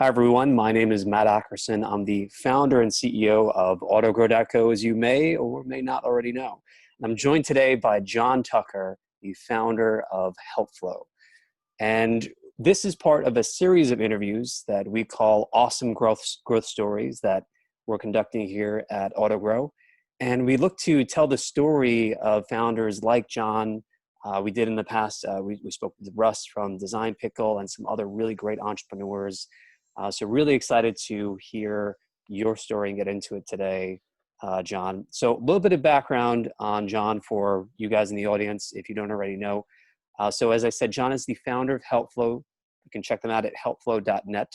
Hi, everyone. My name is Matt Ackerson. I'm the founder and CEO of AutoGrow.co, as you may or may not already know. And I'm joined today by Jon Tucker, the founder of HelpFlow. And this is part of a series of interviews that we call Awesome Growth Stories that we're conducting here at AutoGrow. And we look to tell the story of founders like Jon. We did in the past, we spoke with Russ from Design Pickle and some other really great entrepreneurs. So really excited to hear your story and get into it today, Jon. So a little bit of background on Jon for you guys in the audience, if you don't already know. So as I said, Jon is the founder of HelpFlow. You can check them out at helpflow.net.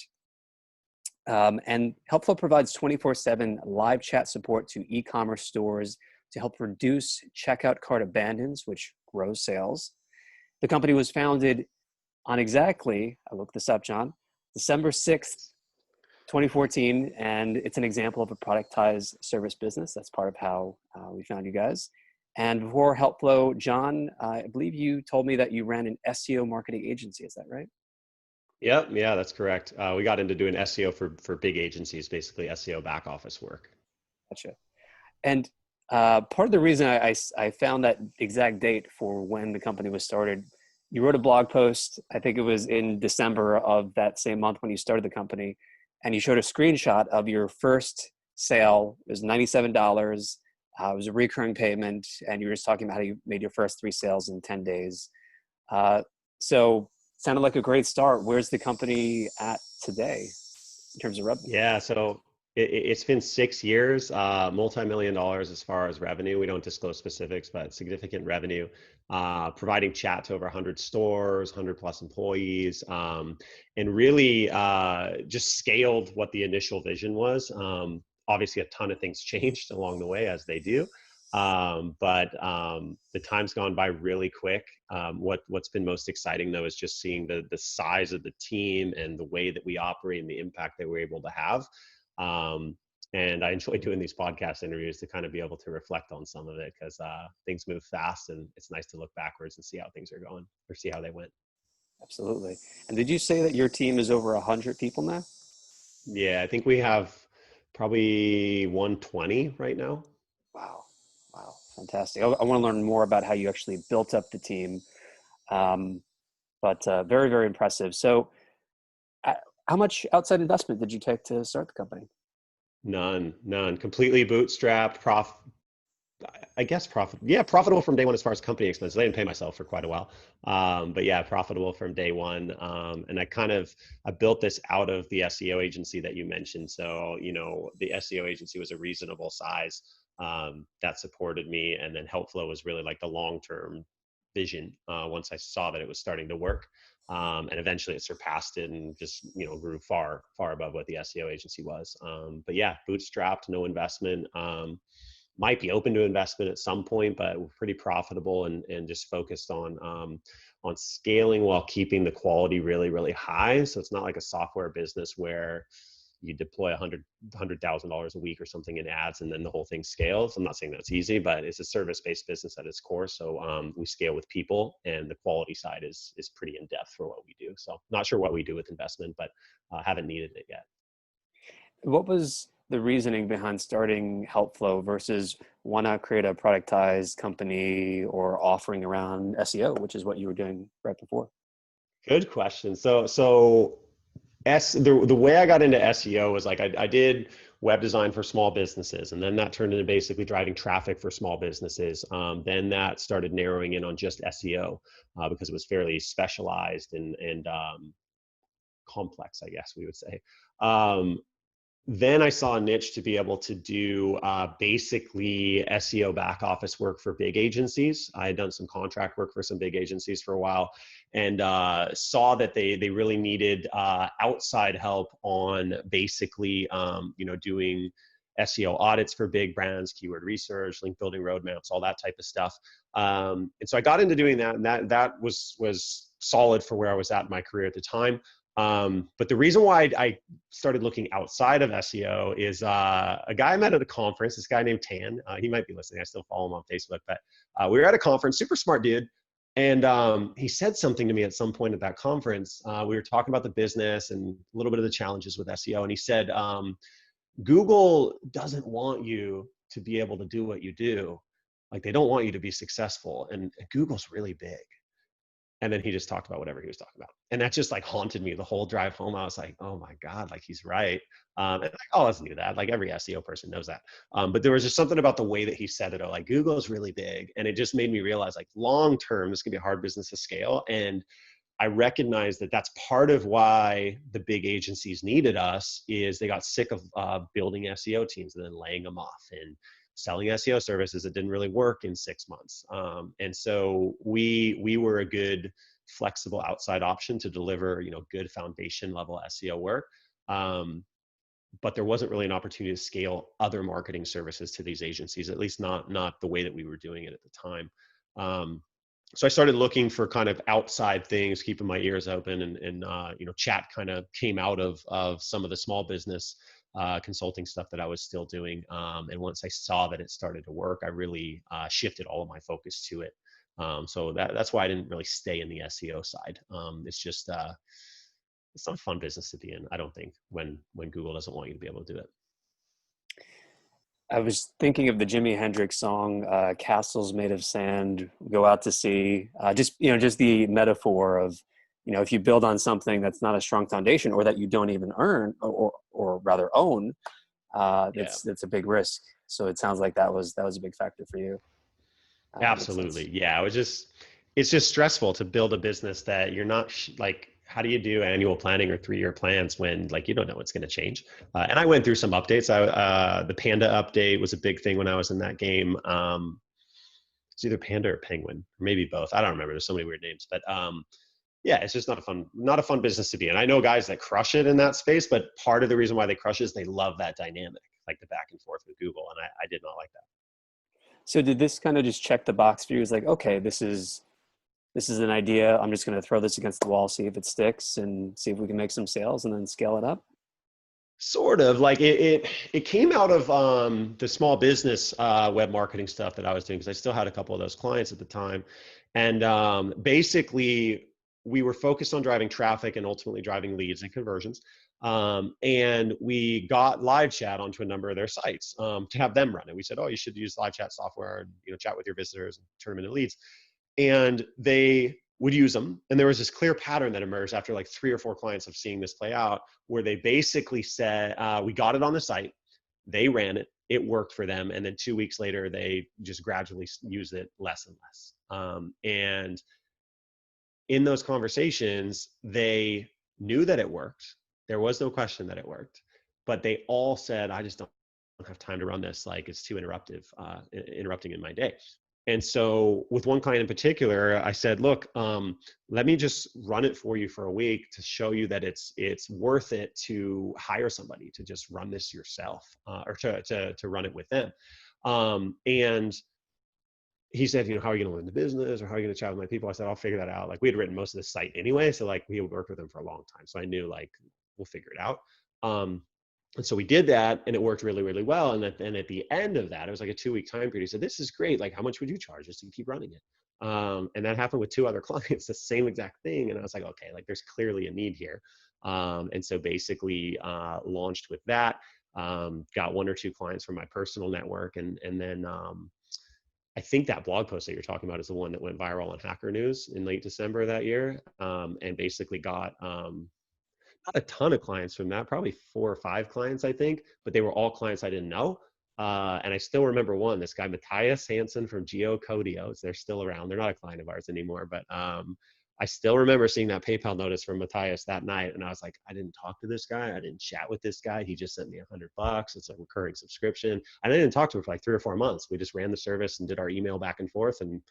And HelpFlow provides 24/7 live chat support to e-commerce stores to help reduce checkout cart abandons, which grows sales. The company was founded on exactly, I looked this up, Jon, December 6th, 2014, and it's an example of a productized service business. That's part of how we found you guys. And before HelpFlow, Jon, I believe you told me that you ran an SEO marketing agency. Is that right? Yep, yeah, that's correct. We got into doing SEO for big agencies, basically SEO back office work. Gotcha. And part of the reason I found that exact date for when the company was started, you wrote a blog post, I think it was in December of that same month when you started the company, and you showed a screenshot of your first sale. It was $97. It was a recurring payment, and you were just talking about how you made your first 3 sales in 10 days. So sounded like a great start. Where's the company at today in terms of revenue? Yeah, so it's been 6 years, multi-million dollars as far as revenue. We don't disclose specifics, but significant revenue, providing chat to over 100 stores, 100 plus employees, and really just scaled what the initial vision was. Obviously, a ton of things changed along the way, as they do. But the time's gone by really quick. What's been most exciting, though, is just seeing the size of the team and the way that we operate and the impact that we're able to have. And I enjoy doing these podcast interviews to kind of be able to reflect on some of it, because things move fast, and it's nice to look backwards and see how things are going, or see how they went. Absolutely. And did you say that your team is over 100 people now? Yeah, I think we have probably 120 right now. Wow. Wow. Fantastic. I want to learn more about how you actually built up the team. Um, but very, very impressive. So uh, how much outside investment did you take to start the company? None. Completely bootstrapped. I guess profitable from day one as far as company expenses. I didn't pay myself for quite a while, but yeah, profitable from day one. And I built this out of the SEO agency that you mentioned. So the SEO agency was a reasonable size that supported me, and then HelpFlow was really like the long-term vision. Once I saw that it was starting to work, and eventually it surpassed it and just grew far above what the SEO agency was. But yeah, bootstrapped, no investment. Might be open to investment at some point, but we're pretty profitable and just focused on scaling while keeping the quality really, really high. So it's not like a software business where you deploy $100,000 a week or something in ads and then the whole thing scales. I'm not saying that's easy, but it's a service-based business at its core. So we scale with people, and the quality side is pretty in depth for what we do. So not sure what we do with investment, but haven't needed it yet. What was the reasoning behind starting HelpFlow versus why not create a productized company or offering around SEO, which is what you were doing right before? Good question. The way I got into SEO was like I did web design for small businesses, and then that turned into basically driving traffic for small businesses. Then that started narrowing in on just SEO because it was fairly specialized and complex, I guess we would say. Then I saw a niche to be able to do basically SEO back office work for big agencies. I had done some contract work for some big agencies for a while, and saw that they really needed outside help on basically doing SEO audits for big brands, keyword research, link building roadmaps, all that type of stuff. And so I got into doing that, and that was solid for where I was at in my career at the time. But the reason why I started looking outside of SEO is a guy I met at a conference, this guy named Tan. He might be listening. I still follow him on Facebook, but we were at a conference, super smart dude. And he said something to me at some point at that conference. We were talking about the business and a little bit of the challenges with SEO. And he said, Google doesn't want you to be able to do what you do. Like, they don't want you to be successful. And Google's really big. And then he just talked about whatever he was talking about. And that just like haunted me the whole drive home. I was like, oh my God, like he's right. And like, all of us knew that. Like every SEO person knows that. But there was just something about the way that he said it. Like, Google's really big. And it just made me realize, like, long term, this can be a hard business to scale. And I recognize that that's part of why the big agencies needed us, is they got sick of building SEO teams and then laying them off and selling SEO services that didn't really work in 6 months. And so we were a good flexible outside option to deliver, good foundation level SEO work. But there wasn't really an opportunity to scale other marketing services to these agencies, at least not the way that we were doing it at the time. So I started looking for kind of outside things, keeping my ears open, and chat kind of came out of some of the small business consulting stuff that I was still doing. And once I saw that it started to work, I really shifted all of my focus to it. So that's why I didn't really stay in the SEO side. It's just, it's not a fun business to be in, I don't think, when Google doesn't want you to be able to do it. I was thinking of the Jimi Hendrix song, "Castles Made of Sand, Go Out to Sea." Just the metaphor of, if you build on something that's not a strong foundation, or that you don't even earn, or rather own, that's a big risk. So it sounds like that was a big factor for you. Absolutely. Yeah. It's just stressful to build a business that you're not like, how do you do annual planning or 3-year plans when, like, you don't know what's going to change? And I went through some updates. The Panda update was a big thing when I was in that game. It's either Panda or Penguin, or maybe both. I don't remember. There's so many weird names, but yeah, it's just not a fun business to be in. I know guys that crush it in that space, but part of the reason why they crush it is they love that dynamic, like the back and forth with Google. And I did not like that. So did this kind of just check the box for you? It's like, okay, this is an idea. I'm just going to throw this against the wall, see if it sticks, and see if we can make some sales, and then scale it up. Sort of, like it came out of the small business web marketing stuff that I was doing, because I still had a couple of those clients at the time. And basically, we were focused on driving traffic and ultimately driving leads and conversions. And we got live chat onto a number of their sites to have them run it. We said, oh, you should use live chat software and chat with your visitors and turn them into leads. And they would use them. And there was this clear pattern that emerged after like 3 or 4 clients of seeing this play out, where they basically said, we got it on the site, they ran it, it worked for them. And then 2 weeks later, they just gradually used it less and less. And in those conversations, they knew that it worked. There was no question that it worked, but they all said, I just don't have time to run this. Like, it's too interrupting in my day. And so with one client in particular, I said, look, let me just run it for you for a week to show you that it's worth it to hire somebody to just run this yourself, or to run it with them. And he said, how are you going to learn the business, or how are you going to chat with my people? I said, I'll figure that out. Like, we had written most of the site anyway. So like, we had worked with them for a long time. So I knew, like, we'll figure it out. And so we did that, and it worked really, really well. And at the end of that, it was like a 2-week time period. He said, this is great. Like, how much would you charge us to keep running it? And that happened with 2 other clients, the same exact thing. And I was like, okay, like, there's clearly a need here. And so basically launched with that, got 1 or 2 clients from my personal network. And then I think that blog post that you're talking about is the one that went viral on Hacker News in late December of that year, and basically got not a ton of clients from that, probably 4 or 5 clients, I think, but they were all clients I didn't know. And I still remember one, this guy, Matthias Hansen from GeoCodio. They're still around. They're not a client of ours anymore, but I still remember seeing that PayPal notice from Matthias that night. And I was like, I didn't talk to this guy. I didn't chat with this guy. He just sent me $100. It's a recurring subscription. And I didn't talk to him for like 3 or 4 months. We just ran the service and did our email back and forth, and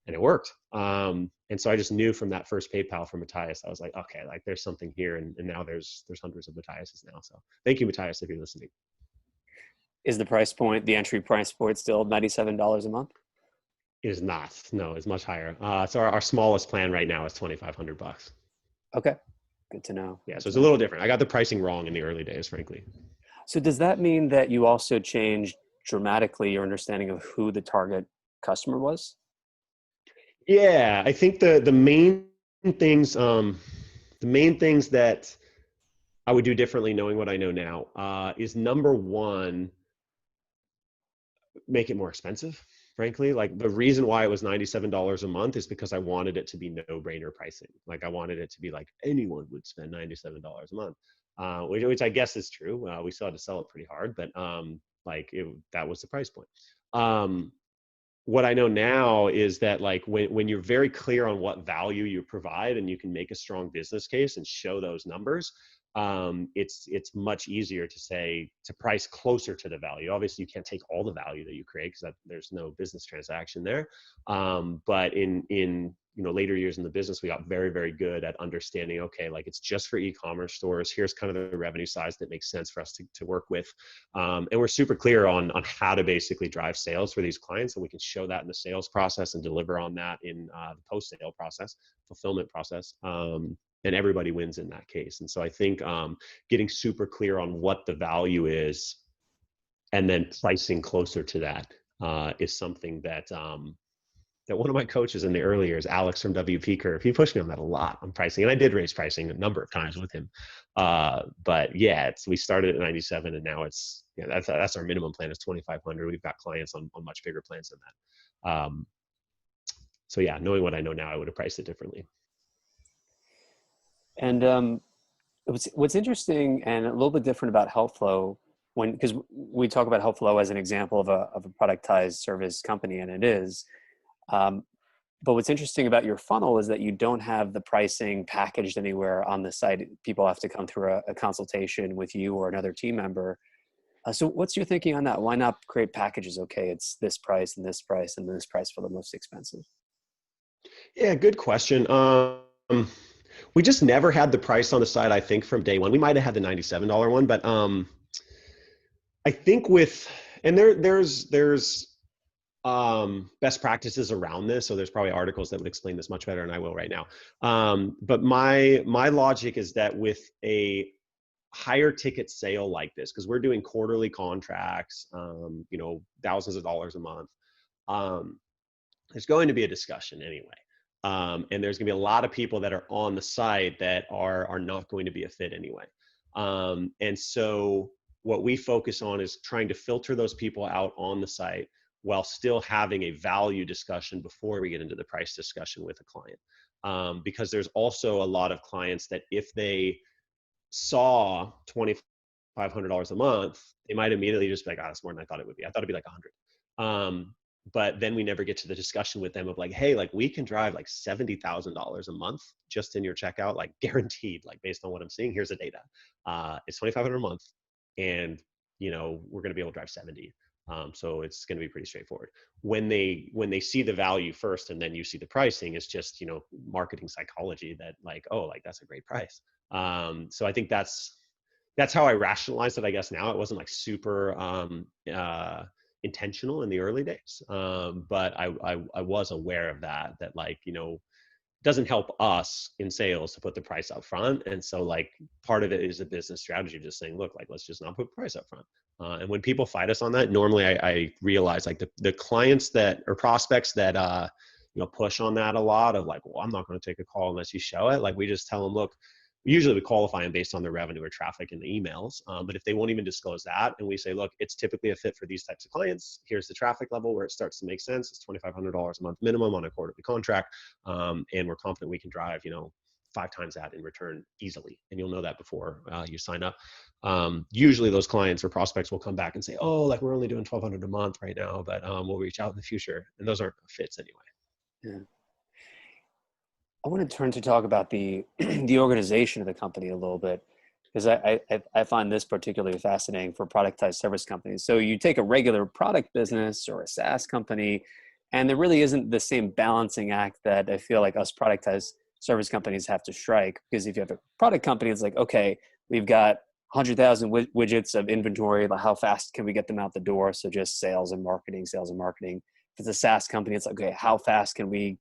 it worked. And so I just knew from that first PayPal from Matthias, I was like, okay, like, there's something here. And now there's hundreds of Matthiases now. So thank you, Matthias, if you're listening. Is the entry price point still $97 a month? It is not. No, it's much higher. So our smallest plan right now is $2,500. Okay, good to know. Yeah, so it's a little different. I got the pricing wrong in the early days, frankly. So does that mean that you also changed dramatically your understanding of who the target customer was? Yeah, I think the main things, the main things that I would do differently knowing what I know now, is number one, make it more expensive. Frankly, like the reason why it was $97 a month is because I wanted it to be no-brainer pricing. Like I wanted it to be like anyone would spend $97 a month, which I guess is true. We still had to sell it pretty hard, but that was the price point. What I know now is that like when you're very clear on what value you provide and you can make a strong business case and show those numbers, it's much easier to price closer to the value. Obviously, you can't take all the value that you create because there's no business transaction there. But in later years in the business, we got very, very good at understanding, okay, like it's just for e-commerce stores. Here's kind of the revenue size that makes sense for us to work with. And we're super clear on how to basically drive sales for these clients. And we can show that in the sales process and deliver on that in the post-sale process, fulfillment process. And everybody wins in that case. And so I think getting super clear on what the value is and then pricing closer to that is something that one of my coaches in the early years, Alex from WP Curve, he pushed me on that a lot on pricing. And I did raise pricing a number of times with him. But yeah, we started at 97 and now that's our minimum plan is 2,500. We've got clients on much bigger plans than that. So yeah, knowing what I know now, I would have priced it differently. And what's interesting and a little bit different about HelpFlow, because we talk about HelpFlow as an example of a productized service company, and it is. But what's interesting about your funnel is that you don't have the pricing packaged anywhere on the site. People have to come through a consultation with you or another team member. So what's your thinking on that? Why not create packages? Okay, it's this price and this price and this price for the most expensive. Yeah, good question. We just never had the price on the side, I think, from day one. We might have had the $97 one, but I think there's best practices around this. So there's probably articles that would explain this much better than I will right now. But my logic is that with a higher ticket sale like this, because we're doing quarterly contracts, thousands of dollars a month, there's going to be a discussion anyway. And there's gonna be a lot of people that are on the site that are not going to be a fit anyway. And so what we focus on is trying to filter those people out on the site while still having a value discussion before we get into the price discussion with a client. Because there's also a lot of clients that if they saw $2,500 a month, they might immediately just be like, oh, that's more than I thought it would be. I thought it'd be like 100. But then we never get to the discussion with them of like, hey, like we can drive like $70,000 a month just in your checkout, like guaranteed, like based on what I'm seeing, here's the data. It's $2,500 a month and we're going to be able to drive 70. So it's going to be pretty straightforward. When they see the value first and then you see the pricing, it's just, marketing psychology that like, oh, like that's a great price. So I think that's how I rationalized it, I guess now. It wasn't like super intentional in the early days. But I was aware of that like, doesn't help us in sales to put the price up front. And so like part of it is a business strategy, just saying, look, like, let's just not put price up front. And when people fight us on that, normally I realize like the clients that or prospects that, push on that a lot of like, well, I'm not going to take a call unless you show it. Like we just tell them, look, usually we qualify them based on their revenue or traffic in the emails. But if they won't even disclose that and we say, look, it's typically a fit for these types of clients. Here's the traffic level where it starts to make sense. It's $2,500 a month minimum on a quarterly contract. And we're confident we can drive, 5 times that in return easily. And you'll know that before you sign up. Usually those clients or prospects will come back and say, oh, like we're only doing $1,200 a month right now, but we'll reach out in the future. And those aren't fits anyway. Yeah. I want to turn to talk about the the organization of the company a little bit, because I find this particularly fascinating for productized service companies. So you take a regular product business or a SaaS company, and there really isn't the same balancing act that I feel like us productized service companies have to strike. Because if you have a product company, it's like, okay, we've got 100,000 widgets of inventory. Like how fast can we get them out the door? So just sales and marketing, sales and marketing. If it's a SaaS company, it's like, okay, how fast can we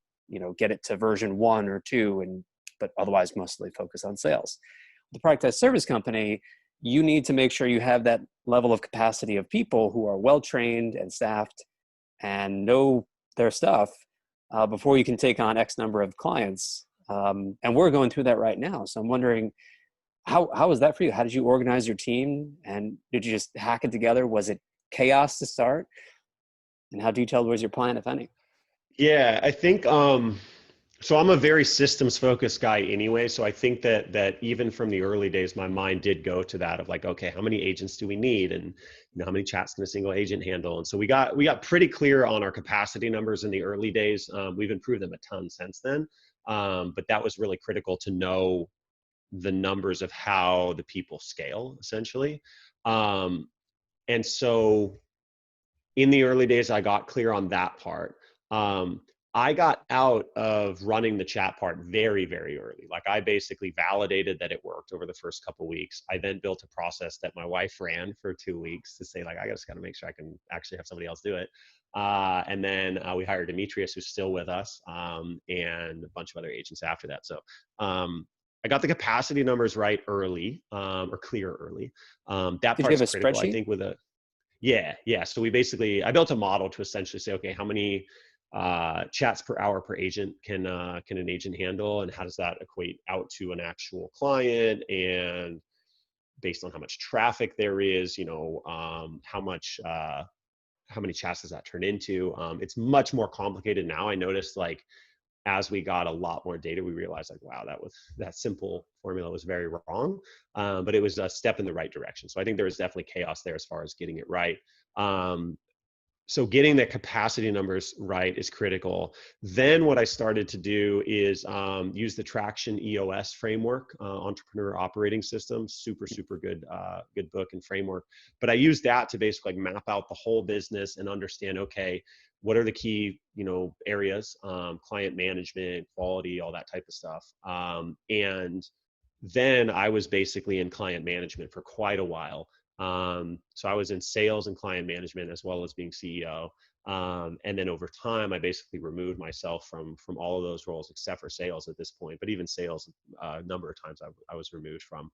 get it to version 1 or 2, but otherwise mostly focus on sales. The productized service company, you need to make sure you have that level of capacity of people who are well-trained and staffed and know their stuff before you can take on X number of clients. And we're going through that right now. So I'm wondering, how was that for you? How did you organize your team? And did you just hack it together? Was it chaos to start? And how detailed was your plan, if any? Yeah, I think so I'm a very systems focused guy anyway. So I think that even from the early days, my mind did go to that of like, okay, how many agents do we need? And how many chats can a single agent handle? And so we got pretty clear on our capacity numbers in the early days. We've improved them a ton since then. But that was really critical to know the numbers of how the people scale essentially. And so in the early days, I got clear on that part. Um, I got out of running the chat part very, very early. Like I basically validated that it worked over the first couple of weeks. I then built a process that my wife ran for 2 weeks to say like, I just got to make sure I can actually have somebody else do it. And then we hired Demetrius, who's still with us, and a bunch of other agents after that. So I got the capacity numbers right early, or clear early. That Did you have part's a critical, I spreadsheet? think, with a yeah. So I built a model to essentially say, okay, how many chats per hour per agent can an agent handle, and how does that equate out to an actual client? And based on how much traffic there is, how many chats does that turn into? It's much more complicated now. I noticed like as we got a lot more data, we realized like, wow, that simple formula was very wrong. But it was a step in the right direction. So I think there was definitely chaos there as far as getting it right. So getting the capacity numbers right is critical. Then what I started to do is use the Traction EOS framework, Entrepreneur Operating System, super good, good book and framework. But I used that to basically like map out the whole business and understand, okay, what are the key, areas, client management, quality, all that type of stuff. And then I was basically in client management for quite a while. So I was in sales and client management as well as being CEO. And then over time, I basically removed myself from all of those roles except for sales at this point. But even sales, a number of times I was removed from.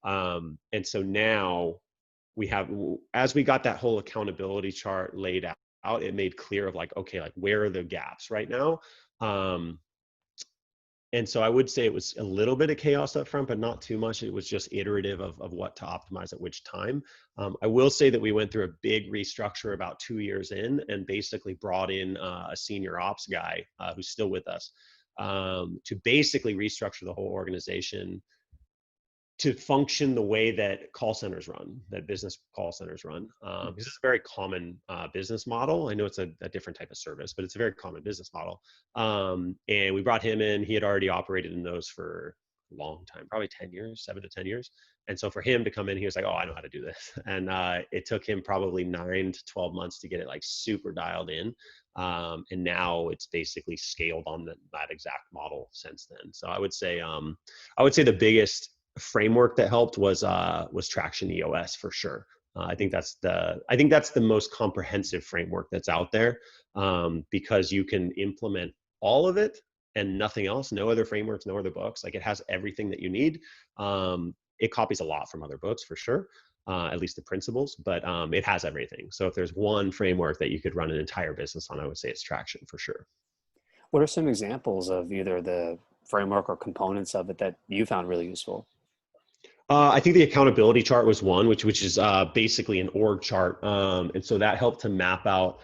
And so now as we got that whole accountability chart laid out, it made clear of like, okay, like where are the gaps right now? And so I would say it was a little bit of chaos up front, but not too much. It was just iterative of what to optimize at which time. I will say that we went through a big restructure about 2 years in and basically brought in a senior ops guy who's still with us to basically restructure the whole organization to function the way that call centers run, that business call centers run. This is a very common business model. I know it's a different type of service, but it's a very common business model. And we brought him in. He had already operated in those for a long time, probably 10 years, 7 to 10 years. And so for him to come in, he was like, oh, I know how to do this. And it took him probably 9 to 12 months to get it like super dialed in. And now it's basically scaled on that exact model since then. So I would say the biggest framework that helped was Traction EOS for sure. I think that's the most comprehensive framework that's out there, because you can implement all of it and nothing else. No other frameworks, no other books. Like it has everything that you need. It copies a lot from other books for sure, at least the principles, but it has everything. So if there's one framework that you could run an entire business on, I would say it's Traction for sure. What are some examples of either the framework or components of it that you found really useful? I think the accountability chart was one, which is basically an org chart, and so that helped to map out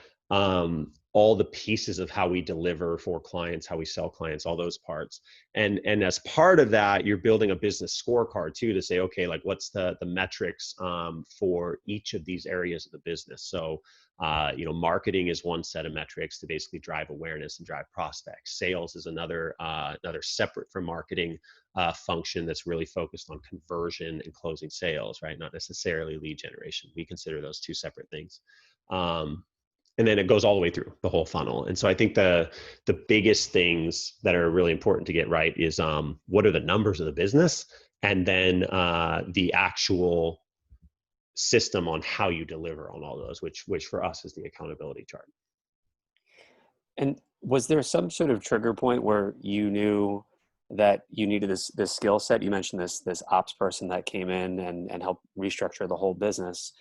all the pieces of how we deliver for clients, how we sell clients, all those parts. And as part of that, you're building a business scorecard too to say, okay, like what's the metrics for each of these areas of the business. So marketing is one set of metrics to basically drive awareness and drive prospects. Sales is another separate from marketing function that's really focused on conversion and closing sales, right? Not necessarily lead generation. We consider those two separate things. And then it goes all the way through the whole funnel. And so I think the biggest things that are really important to get right is what are the numbers of the business, and then the actual system on how you deliver on all those, which for us is the accountability chart. And was there some sort of trigger point where you knew that you needed this skill set? You mentioned this ops person that came in and helped restructure the whole business.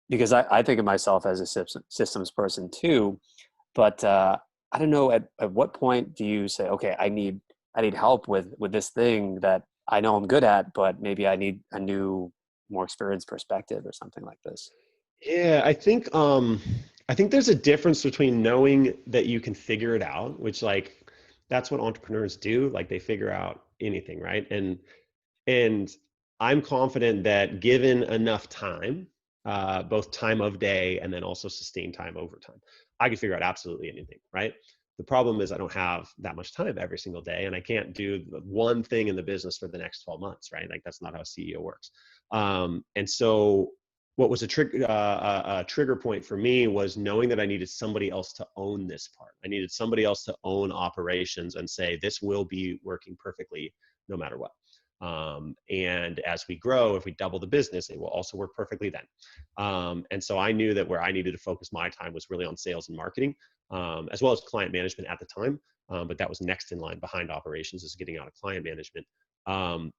Because I think of myself as a systems person too, but I don't know, at what point do you say, okay, I need help with this thing that I know I'm good at, but maybe I need a new, more experienced perspective or something like this. Yeah, I think there's a difference between knowing that you can figure it out, which like that's what entrepreneurs do, like they figure out anything, right? And I'm confident that given enough time, both time of day and then also sustained time over time, I can figure out absolutely anything, right? The problem is I don't have that much time every single day, and I can't do the one thing in the business for the next 12 months, right? Like that's not how a CEO works. And so what was a trigger point for me was knowing that I needed somebody else to own this part. I needed somebody else to own operations and say, this will be working perfectly no matter what. And as we grow, if we double the business, it will also work perfectly then. And so I knew that where I needed to focus my time was really on sales and marketing, as well as client management at the time. But that was next in line behind operations, is getting out of client management.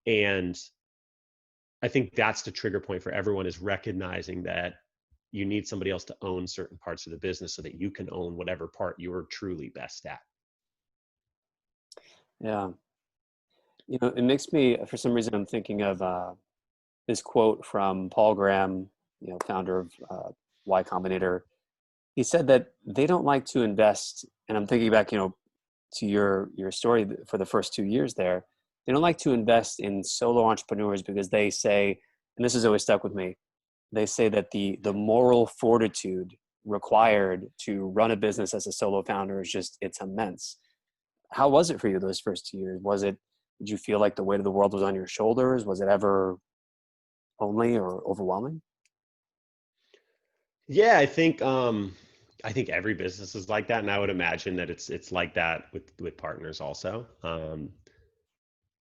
And I think that's the trigger point for everyone, is recognizing that you need somebody else to own certain parts of the business so that you can own whatever part you're truly best at. Yeah. You know, it makes me, for some reason, I'm thinking of this quote from Paul Graham, you know, founder of Y Combinator. He said that they don't like to invest, and I'm thinking back, you know, to your story for the first 2 years there. They don't like to invest in solo entrepreneurs because they say, and this has always stuck with me, they say that the moral fortitude required to run a business as a solo founder is just, it's immense. How was it for you those first 2 years? Did you feel like the weight of the world was on your shoulders? Was it ever lonely or overwhelming? Yeah, I think every business is like that, and I would imagine that it's like that with partners also.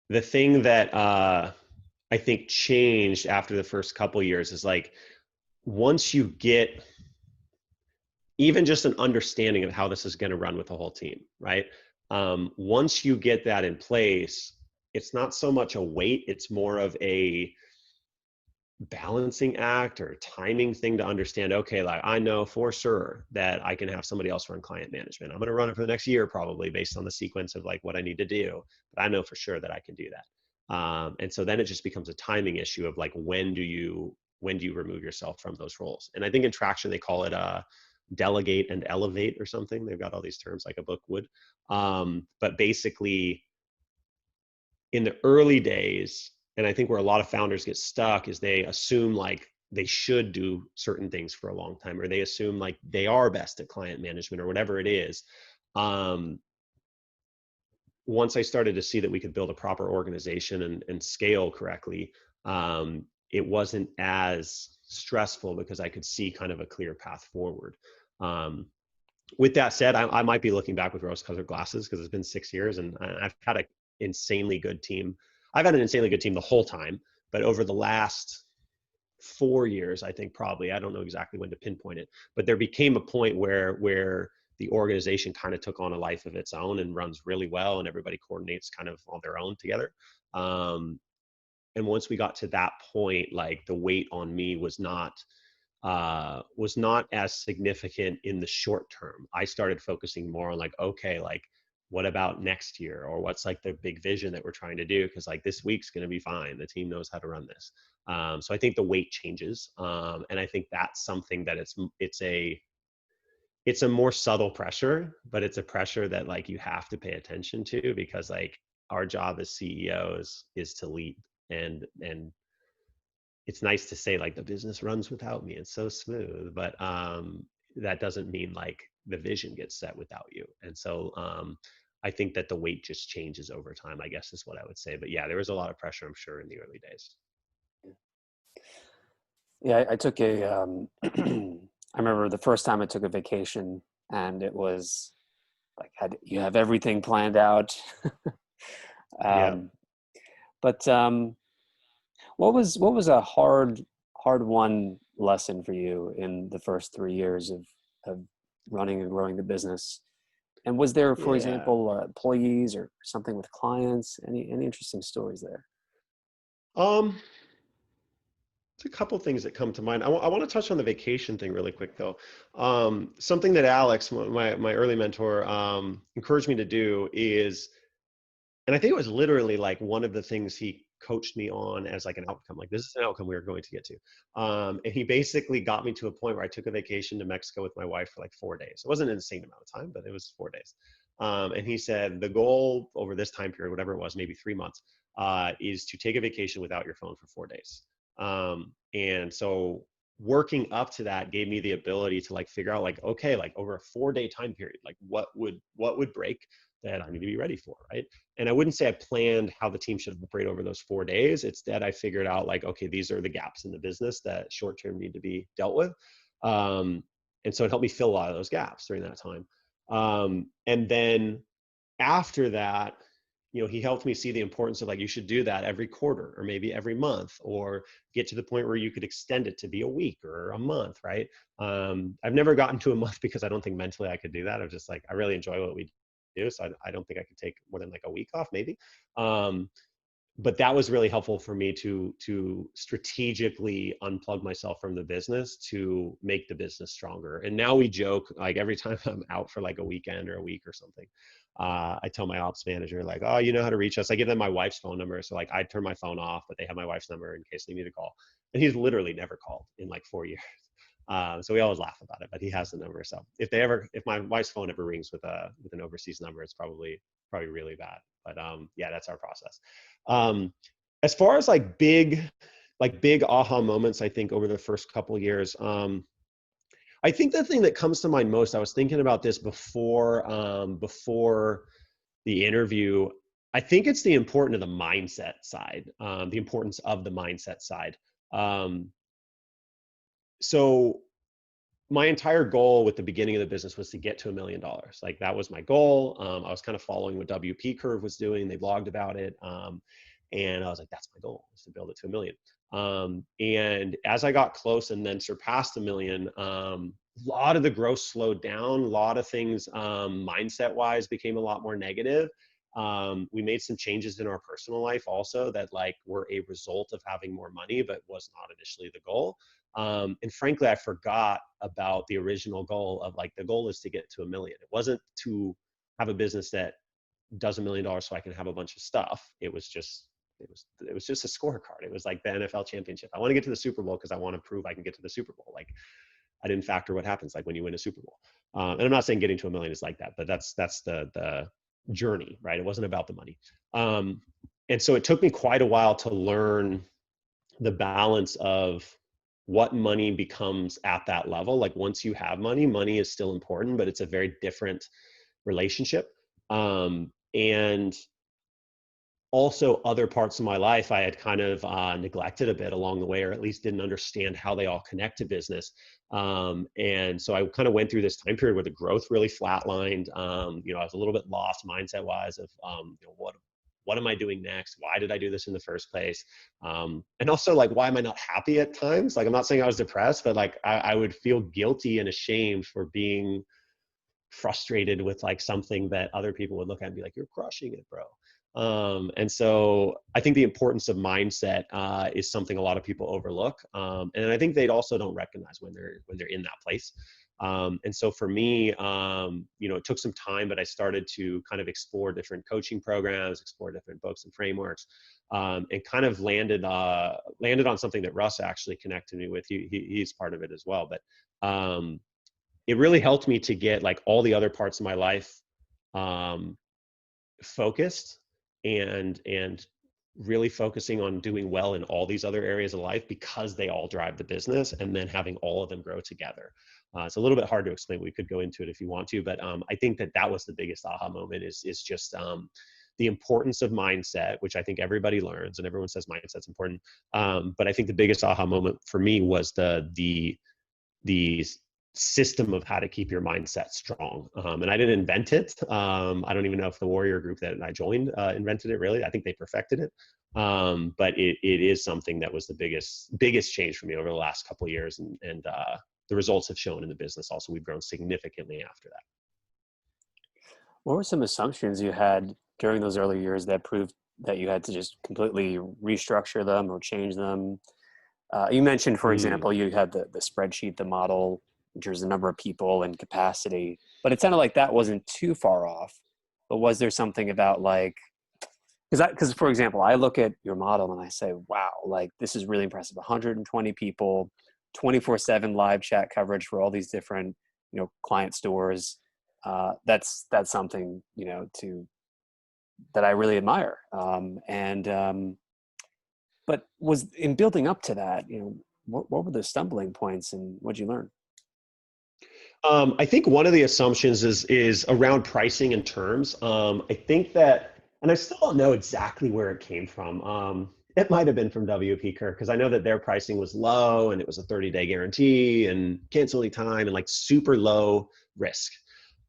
The thing that I think changed after the first couple years is like once you get even just an understanding of how this is going to run with the whole team, right? Once you get that in place, it's not so much a weight; it's more of a balancing act or timing thing to understand, okay, like I know for sure that I can have somebody else run client management. I'm going to run it for the next year probably based on the sequence of like what I need to do, but I know for sure that I can do that. And so then it just becomes a timing issue of like when do you remove yourself from those roles? And I think in traction they call it delegate and elevate or something. They've got all these terms like a book would. But basically in the early days, and I think where a lot of founders get stuck is they assume like they should do certain things for a long time, or they assume like they are best at client management or whatever it is. Um, Once I started to see that we could build a proper organization and scale correctly, it wasn't as stressful because I could see kind of a clear path forward. Um, with that said, I might be looking back with rose-colored glasses because it's been 6 years and I've had an insanely good team. I've had an insanely good team the whole time, but over the last 4 years, I think probably, I don't know exactly when to pinpoint it, but there became a point where the organization kind of took on a life of its own and runs really well, and everybody coordinates kind of on their own together. And once we got to that point, like the weight on me was not as significant in the short term. I started focusing more on like, okay, like what about next year, or what's like the big vision that we're trying to do? Because like this week's going to be fine. The team knows how to run this. So I think the weight changes, and I think that's something that it's a more subtle pressure, but it's a pressure that like you have to pay attention to because like our job as CEOs is to lead and it's nice to say like the business runs without me. It's so smooth, but that doesn't mean like the vision gets set without you. And so I think that the weight just changes over time, I guess is what I would say. But yeah, there was a lot of pressure, I'm sure, in the early days. Yeah, I took a, I remember the first time I took a vacation and it was like, you have everything planned out. Yeah. um, but what was a hard won lesson for you in the first 3 years of running and growing the business? And was there, for Yeah. example, employees or something with clients? Any interesting stories there? Um, a couple things that come to mind. I want to touch on the vacation thing really quick though. Something that Alex, my early mentor, encouraged me to do is, and I think it was literally like one of the things he coached me on as like an outcome, like this is an outcome we were going to get to. And he basically got me to a point where I took a vacation to Mexico with my wife for like 4 days. It wasn't an insane amount of time, but it was 4 days. And he said, the goal over this time period, whatever it was, maybe 3 months, is to take a vacation without your phone for 4 days. And so working up to that gave me the ability to like figure out like, okay, like over a 4 day time period, like what would break that I need to be ready for, right? And I wouldn't say I planned how the team should operate over those 4 days. It's that I figured out like, okay, these are the gaps in the business that short term need to be dealt with. And so it helped me fill a lot of those gaps during that time. And then after that, he helped me see the importance of like, you should do that every quarter or maybe every month, or get to the point where you could extend it to be a week or a month, right? I've never gotten to a month because I don't think mentally I could do that. I'm just like, I really enjoy what we do. So I don't think I could take more than like a week off maybe. But that was really helpful for me to strategically unplug myself from the business to make the business stronger. And now we joke, like every time I'm out for like a weekend or a week or something, I tell my ops manager like, oh, you know how to reach us. I give them my wife's phone number. So like I turn my phone off, but they have my wife's number in case they need to call. And he's literally never called in like 4 years. So we always laugh about it, but he has the number. So if my wife's phone ever rings with an overseas number, it's probably really bad. But yeah, that's our process. As far as like big aha moments, I think over the first couple of years, I think the thing that comes to mind most, I was thinking about this before the interview. I think it's the importance of the mindset side, the importance of the mindset side. So my entire goal with the beginning of the business was to get to $1 million. Like that was my goal. I was kind of following what WP Curve was doing. They blogged about it. And I was like, that's my goal, is to build it to $1 million. And as I got close and then surpassed $1 million, a lot of the growth slowed down. A lot of things mindset wise became a lot more negative. We made some changes in our personal life also that like were a result of having more money, but was not initially the goal. And frankly, I forgot about the original goal of like, the goal is to get to $1 million. It wasn't to have a business that does $1 million so I can have a bunch of stuff. It was just a scorecard. It was like the NFL championship. I want to get to the Super Bowl because I want to prove I can get to the Super Bowl. Like I didn't factor what happens like when you win a Super Bowl. And I'm not saying getting to $1 million is like that, but that's the journey, right? It wasn't about the money. And so it took me quite a while to learn the balance of what money becomes at that level. Like once you have money is still important, but it's a very different relationship. And also other parts of my life I had kind of neglected a bit along the way, or at least didn't understand how they all connect to business. And so I kind of went through this time period where the growth really flatlined. I was a little bit lost mindset wise of, what am I doing next? Why did I do this in the first place? And also like, why am I not happy at times? Like, I'm not saying I was depressed, but like I would feel guilty and ashamed for being frustrated with like something that other people would look at and be like, you're crushing it, bro. And so I think the importance of mindset is something a lot of people overlook. And I think they also don't recognize when they're in that place. And so for me, it took some time, but I started to kind of explore different coaching programs, explore different books and frameworks, and kind of landed on something that Russ actually connected me with. He's part of it as well. But it really helped me to get like all the other parts of my life focused and really focusing on doing well in all these other areas of life, because they all drive the business, and then having all of them grow together. It's a little bit hard to explain. We could go into it if you want to, but I think that was the biggest aha moment is just the importance of mindset, which I think everybody learns, and everyone says mindset's important. But I think the biggest aha moment for me was the system of how to keep your mindset strong. And I didn't invent it. I don't even know if the Warrior group that I joined invented it really. I think they perfected it. But it is something that was the biggest change for me over the last couple of years. And the results have shown in the business also. We've grown significantly after that. What were some assumptions you had during those early years that proved that you had to just completely restructure them or change them? You mentioned, for Mm. example, you had the spreadsheet, the model, in terms of the number of people and capacity, but it sounded like that wasn't too far off. But was there something about like, because for example, I look at your model and I say, wow, like this is really impressive. 120 people, 24/7 live chat coverage for all these different, client stores. That's something, to that I really admire. But was in building up to that, what were the stumbling points and what'd you learn? I think one of the assumptions is around pricing and terms. I think that, and I still don't know exactly where it came from. It might have been from WP Kirk because I know that their pricing was low and it was a 30-day guarantee and cancel any time and like super low risk.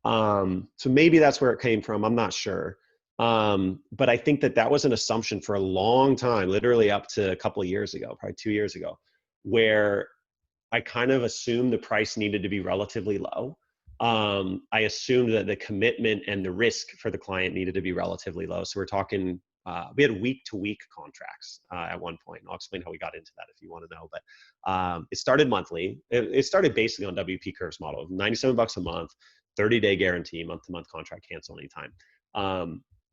So maybe that's where it came from. I'm not sure. But I think that that was an assumption for a long time, literally up to a couple of years ago, probably 2 years ago, where I kind of assumed the price needed to be relatively low. I assumed that the commitment and the risk for the client needed to be relatively low. So we're talking, we had week-to-week contracts at one point. And I'll explain how we got into that if you want to know. But it started monthly. It started basically on WP Curve's model, $97 a month, 30-day guarantee, month-to-month contract, cancel anytime.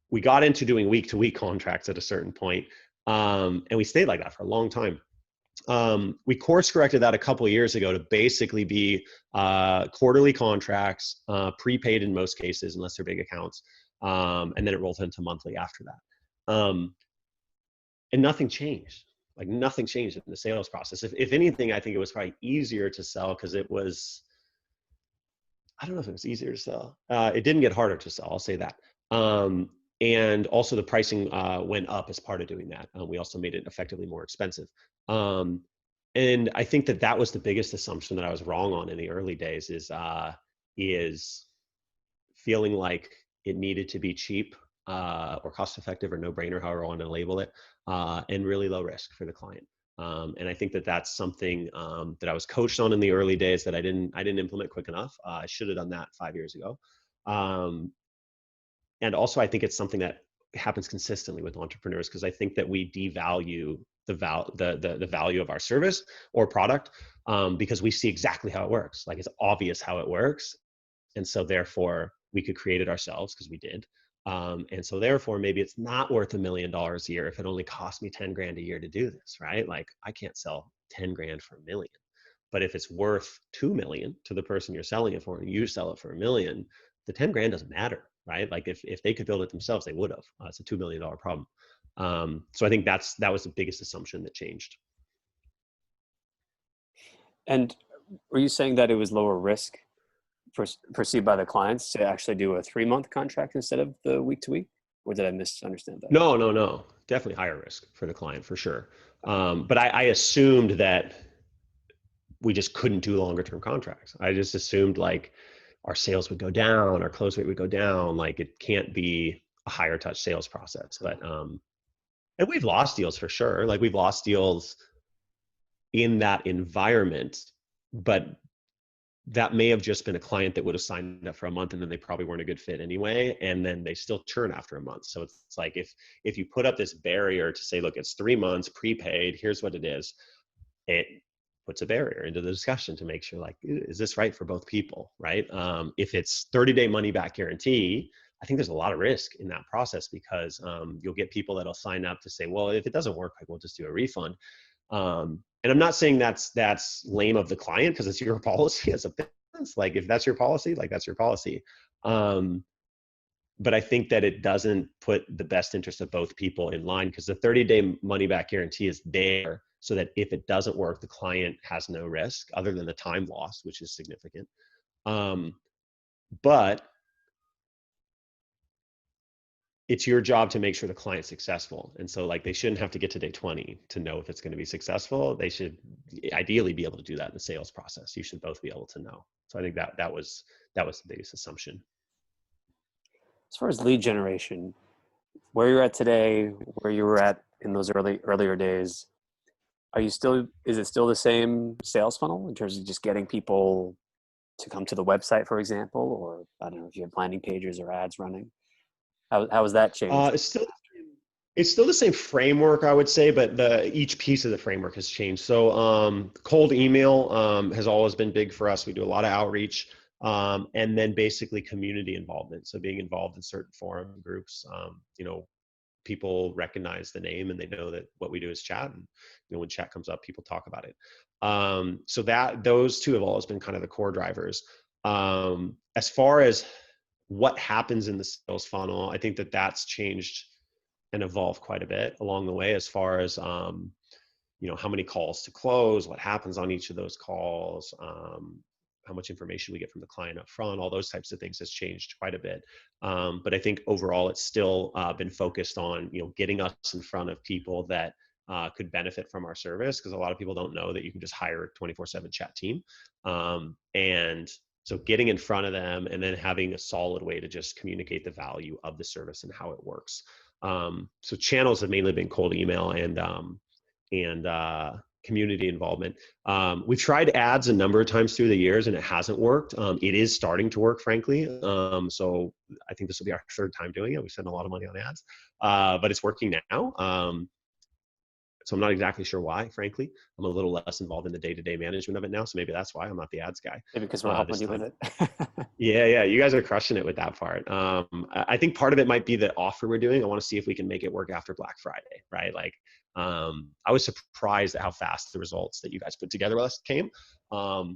We got into doing week-to-week contracts at a certain point, and we stayed like that for a long time. We course corrected that a couple of years ago to basically be quarterly contracts, prepaid in most cases, unless they're big accounts, and then it rolls into monthly after that. And nothing changed. Like nothing changed in the sales process. If anything, I think it was probably easier to sell because it was, I don't know if it was easier to sell. It didn't get harder to sell, I'll say that. And also the pricing went up as part of doing that. We also made it effectively more expensive. And I think that that was the biggest assumption that I was wrong on in the early days is feeling like it needed to be cheap or cost effective or no brainer, however I want to label it, and really low risk for the client. And I think that that's something that I was coached on in the early days that I didn't implement quick enough. I should have done that 5 years ago. And also, I think it's something that happens consistently with entrepreneurs because I think that we devalue the value of our service or product because we see exactly how it works. Like it's obvious how it works, and so therefore we could create it ourselves because we did. And so therefore maybe it's not worth $1 million a year if it only cost me 10 grand a year to do this, right? Like I can't sell 10 grand for $1 million. But if it's worth 2 million to the person you're selling it for and you sell it for $1 million, the 10 grand doesn't matter, right? Like if they could build it themselves, they would have. It's a $2 million problem. So I think that was the biggest assumption that changed. And were you saying that it was lower risk perceived by the clients to actually do a 3-month contract instead of the week to week? Or did I misunderstand that? No, definitely higher risk for the client for sure. But I assumed that we just couldn't do longer term contracts. I just assumed like our sales would go down, our close rate would go down. Like it can't be a higher touch sales process. But and we've lost deals for sure. Like we've lost deals in that environment, but that may have just been a client that would have signed up for a month and then they probably weren't a good fit anyway, and then they still churn after a month. So it's like if you put up this barrier to say, look, it's 3 months prepaid, here's what it is, it puts a barrier into the discussion to make sure like, is this right for both people, right? If it's 30-day money back guarantee, I think there's a lot of risk in that process because you'll get people that'll sign up to say, well, if it doesn't work, like we'll just do a refund. And I'm not saying that's lame of the client because it's your policy as a business. Like if that's your policy, like that's your policy. But I think that it doesn't put the best interest of both people in line because the 30-day money back guarantee is there so that if it doesn't work, the client has no risk other than the time lost, which is significant. But it's your job to make sure the client's successful. And so like they shouldn't have to get to day 20 to know if it's going to be successful. They should ideally be able to do that in the sales process. You should both be able to know. So I think that was the biggest assumption. As far as lead generation, where you're at today, where you were at in those earlier days, is it still the same sales funnel in terms of just getting people to come to the website, for example, or I don't know if you have landing pages or ads running? How has that changed? It's still It's still the same framework, I would say, but each piece of the framework has changed. So cold email has always been big for us. We do a lot of outreach, and then basically community involvement. So being involved in certain forum groups, people recognize the name and they know that what we do is chat. And when chat comes up, people talk about it. So that those two have always been kind of the core drivers. As far as what happens in the sales funnel, I think that that's changed and evolved quite a bit along the way, as far as how many calls to close, what happens on each of those calls, how much information we get from the client up front, all those types of things has changed quite a bit. But I think overall it's still been focused on getting us in front of people that could benefit from our service, because a lot of people don't know that you can just hire a 24/7 chat team. And so getting in front of them and then having a solid way to just communicate the value of the service and how it works. So channels have mainly been cold email and community involvement. We've tried ads a number of times through the years and it hasn't worked. It is starting to work, frankly. So I think this will be our third time doing it. We spend a lot of money on ads, but it's working now. So I'm not exactly sure why, frankly. I'm a little less involved in the day-to-day management of it now. So maybe that's why I'm not the ads guy. Maybe because we're helping you with it. Yeah, you guys are crushing it with that part. I think part of it might be the offer we're doing. I want to see if we can make it work after Black Friday, right? Like, I was surprised at how fast the results that you guys put together with us came. But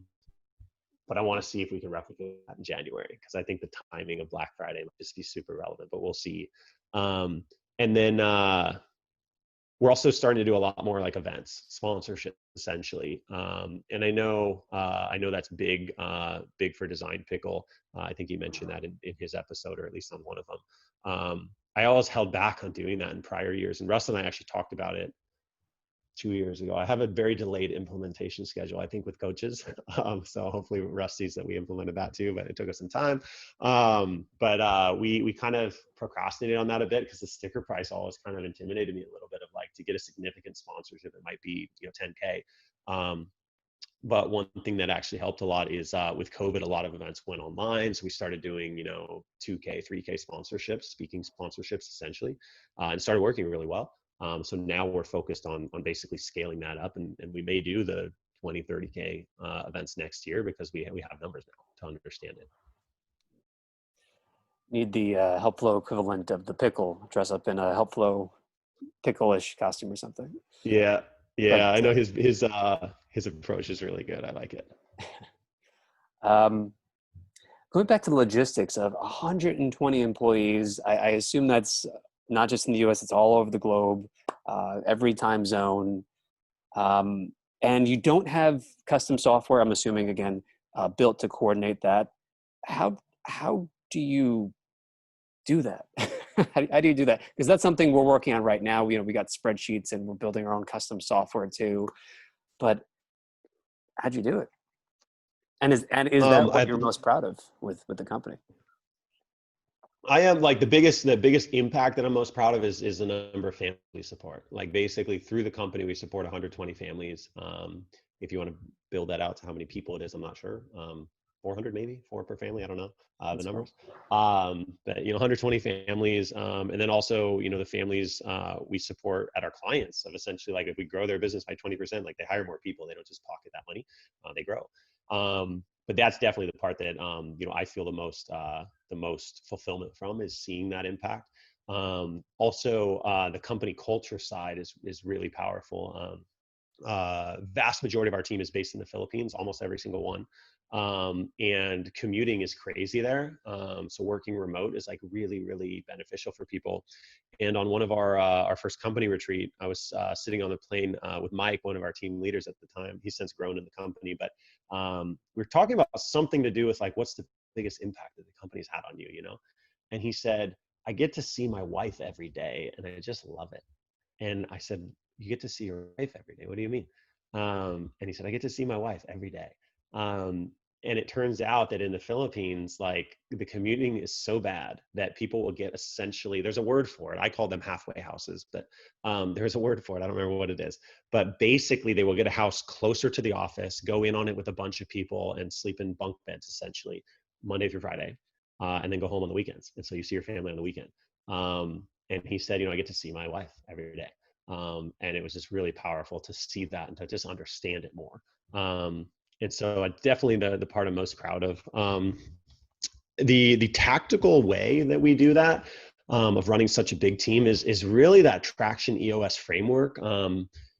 I want to see if we can replicate that in January, because I think the timing of Black Friday might just be super relevant, but we'll see. And then we're also starting to do a lot more like events, sponsorship, essentially. And I know that's big for Design Pickle. I think he mentioned that in his episode, or at least on one of them. I always held back on doing that in prior years, and Russ and I actually talked about it 2 years ago. I have a very delayed implementation schedule, I think, with coaches. So hopefully Russ sees that we implemented that too, but it took us some time. But we kind of procrastinated on that a bit, because the sticker price always kind of intimidated me a little bit, of like, to get a significant sponsorship, it might be 10K. But one thing that actually helped a lot is with COVID, a lot of events went online. So we started doing 2K, 3K sponsorships, speaking sponsorships, essentially, and started working really well. So now we're focused on basically scaling that up, and we may do the 20, 30K events next year, because we have numbers now to understand it. Need the HelpFlow equivalent of the pickle. Dress up in a HelpFlow pickle-ish costume or something. Yeah, But, I know his approach is really good. I like it. Going back to the logistics of 120 employees, I assume that's not just in the US, it's all over the globe, every time zone. And you don't have custom software, I'm assuming, again, built to coordinate that. How do you do that? How do you do that? Because that's something we're working on right now. We got spreadsheets and we're building our own custom software too. But how'd you do it? And is that what you're most proud of with the company? I am, like, the biggest impact that I'm most proud of is the number of family support. Like, basically through the company, we support 120 families. If you want to build that out to how many people it is, I'm not sure. 400 maybe, 4 per family. I don't know the numbers. But 120 families, and then also the families we support at our clients, of essentially, like, if we grow their business by 20%, like, they hire more people. They don't just pocket that money. They grow. But that's definitely the part that I feel the most fulfillment from, is seeing that impact. Also, the company culture side is really powerful. Vast majority of our team is based in the Philippines, almost every single one. And commuting is crazy there. So working remote is, like, really, really beneficial for people. And on one of our first company retreat, I was sitting on the plane with Mike, one of our team leaders at the time. He's since grown in the company, but we were talking about something to do with, like, what's the biggest impact that the company's had on you, And he said, I get to see my wife every day, and I just love it. And I said, you get to see your wife every day? What do you mean? And he said, I get to see my wife every day. And it turns out that in the Philippines, like, the commuting is so bad that people will get, essentially, there's a word for it. I call them halfway houses, but there's a word for it. I don't remember what it is. But basically, they will get a house closer to the office, go in on it with a bunch of people, and sleep in bunk beds, essentially, Monday through Friday, and then go home on the weekends. And so you see your family on the weekend. And he said, I get to see my wife every day. And it was just really powerful to see that and to just understand it more. And so definitely the part I'm most proud of. The tactical way that we do that, of running such a big team is really that traction EOS framework.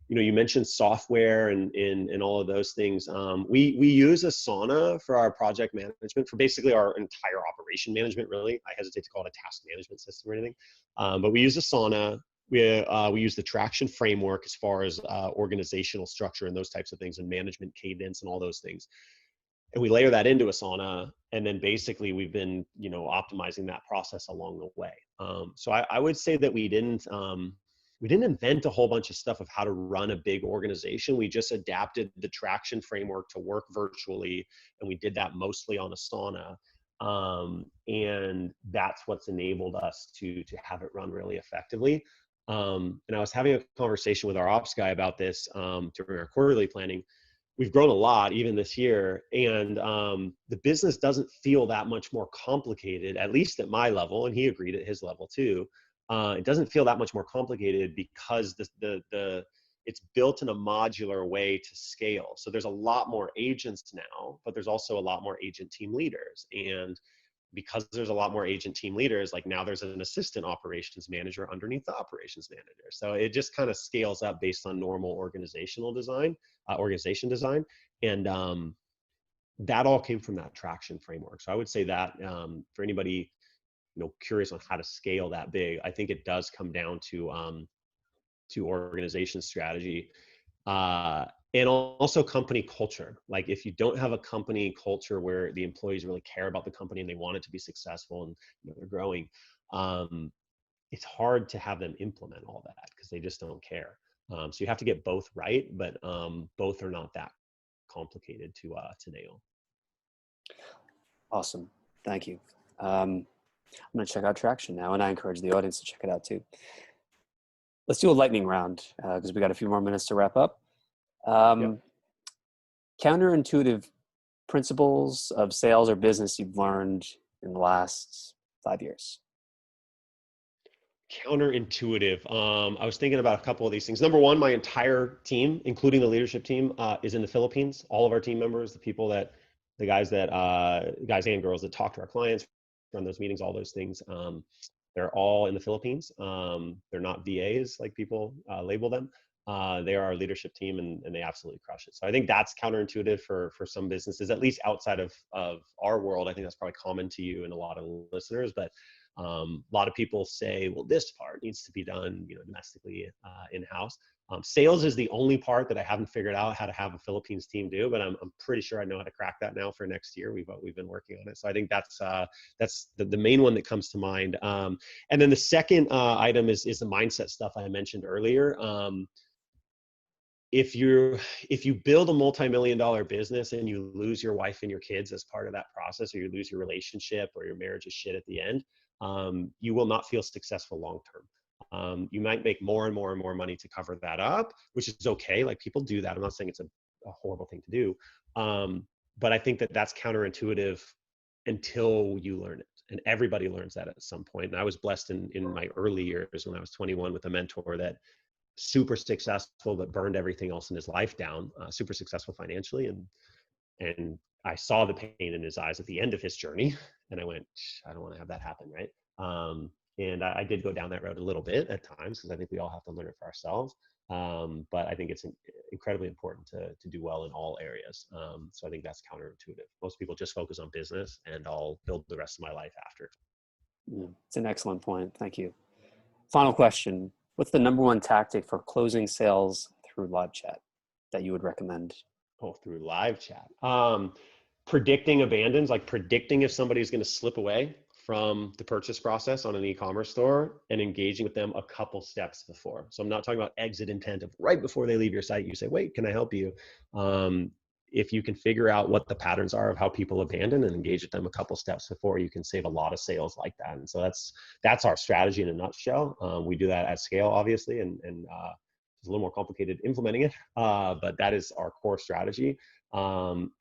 You mentioned software and all of those things. We use Asana for our project management, for basically our entire operation management, really. I hesitate to call it a task management system or anything. But we use Asana. We use the traction framework as far as organizational structure and those types of things, and management cadence and all those things. And we layer that into Asana, and then basically we've been, optimizing that process along the way. So I would say that we didn't invent a whole bunch of stuff of how to run a big organization. We just adapted the traction framework to work virtually, and we did that mostly on Asana. And that's what's enabled us to have it run really effectively. And I was having a conversation with our ops guy about this during our quarterly planning. We've grown a lot even this year, and the business doesn't feel that much more complicated, at least at my level, and he agreed at his level too. It doesn't feel that much more complicated because it's built in a modular way to scale. So there's a lot more agents now, but there's also a lot more agent team leaders. And because there's a lot more agent team leaders, like now there's an assistant operations manager underneath the operations manager. So it just kind of scales up based on normal organization design. And that all came from that traction framework. So I would say that for anybody curious on how to scale that big, I think it does come down to organization strategy, and also company culture. Like if you don't have a company culture where the employees really care about the company and they want it to be successful and they're growing, it's hard to have them implement all that because they just don't care. So you have to get both right, but both are not that complicated to nail. Awesome. Thank you. I'm going to check out Traction now, and I encourage the audience to check it out too. Let's do a lightning round because we got a few more minutes to wrap up. Yep. Counterintuitive principles of sales or business you've learned in the last 5 years. Counterintuitive. I was thinking about a couple of these things. Number one, my entire team, including the leadership team, is in the Philippines. All of our team members, the guys and girls that talk to our clients, run those meetings, all those things, they're all in the Philippines. They're not VAs like people label them. They are our leadership team, and they absolutely crush it. So I think that's counterintuitive for some businesses, at least outside of our world. I think that's probably common to you and a lot of listeners, but a lot of people say, well, this part needs to be done, domestically, in-house. Sales is the only part that I haven't figured out how to have a Philippines team do, but I'm pretty sure I know how to crack that now for next year. We've been working on it. So I think that's the main one that comes to mind. And then the second item is the mindset stuff I mentioned earlier. If you build a multi-million-dollar business and you lose your wife and your kids as part of that process, or you lose your relationship, or your marriage is shit at the end, you will not feel successful long-term. You might make more and more and more money to cover that up, which is okay. Like people do that. I'm not saying it's a horrible thing to do. But I think that that's counterintuitive until you learn it. And everybody learns that at some point. And I was blessed in my early years when I was 21 with a mentor that super successful, but burned everything else in his life down, super successful financially. And I saw the pain in his eyes at the end of his journey. And I went, I don't want to have that happen. Right. And I did go down that road a little bit at times, because I think we all have to learn it for ourselves. But I think it's incredibly important to do well in all areas. So I think that's counterintuitive. Most people just focus on business, and I'll build the rest of my life after. Yeah, it's an excellent point. Thank you. Final question. What's the number one tactic for closing sales through live chat that you would recommend? Oh, through live chat. Predicting abandons, like predicting if somebody's going to slip away from the purchase process on an e-commerce store, and engaging with them a couple steps before. So I'm not talking about exit intent of right before they leave your site, you say, wait, can I help you? If you can figure out what the patterns are of how people abandon and engage with them a couple steps before, you can save a lot of sales like that. And so that's our strategy in a nutshell. We do that at scale, obviously, and it's a little more complicated implementing it, but that is our core strategy.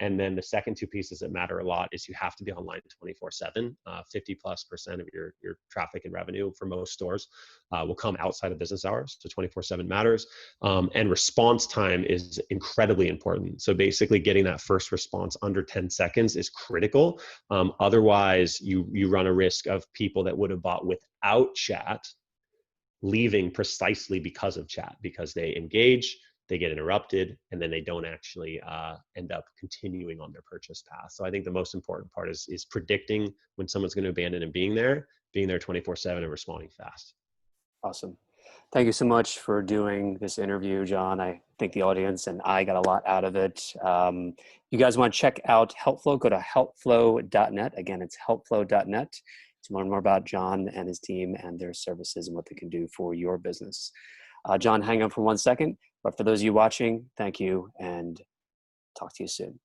And then the second two pieces that matter a lot is you have to be online 24/7. 50+% of your traffic and revenue for most stores will come outside of business hours. So 24/7 matters. And response time is incredibly important. So basically getting that first response under 10 seconds is critical. Otherwise, you run a risk of people that would have bought without chat leaving precisely because of chat, because they engage, they get interrupted, and then they don't actually end up continuing on their purchase path. So I think the most important part is predicting when someone's going to abandon and being there 24/7 and responding fast. Awesome. Thank you so much for doing this interview, John. I think the audience and I got a lot out of it. You guys want to check out HelpFlow, go to helpflow.net. Again, it's helpflow.net to learn more about John and his team and their services and what they can do for your business. John, hang on for 1 second. But for those of you watching, thank you and talk to you soon.